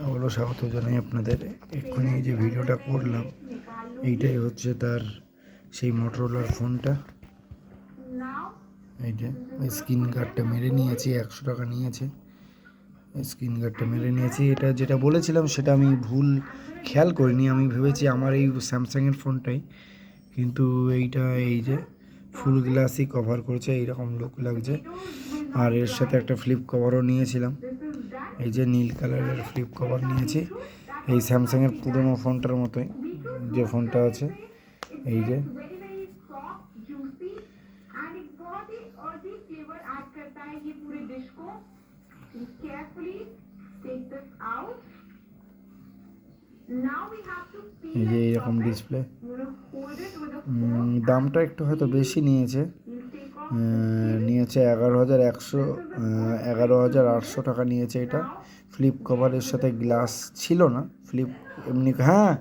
আবারও স্বাগত জানাই আপনাদের। এক্ষুনি যে ভিডিওটা করলাম এইটাই হচ্ছে তার সেই মোটরোলার ফোনটা। এইটা স্ক্রিন গার্ডটা মেরে নিয়েছি, 100 টাকা নিয়েছে। স্ক্রিন গার্ডটা মেরে নিয়েছি। এটা যেটা বলেছিলাম সেটা আমি ভুল খেয়াল করিনি, আমি ভেবেছি আমার এই স্যামসাংয়ের ফোনটাই, কিন্তু এইটা এই যে ফুল গ্লাসই কভার করেছে, এইরকম লুক লাগছে। আর এর সাথে একটা ফ্লিপ কভারও নিয়েছিলাম, এই যে নীল কালারের ফ্লিপ কভার নিয়েছি, এই স্যামসাংয়ের পুরোনো ফোনটার মতোই যে ফোনটা আছে। এই যে এই যে এইরকম ডিসপ্লে। দামটা একটু হয়তো বেশি নিয়েছে, 11,800 টাকা নিয়েছে। এটা ফ্লিপ কভারের সাথে গ্লাস ছিল না, ফ্লিপ এমনি। হ্যাঁ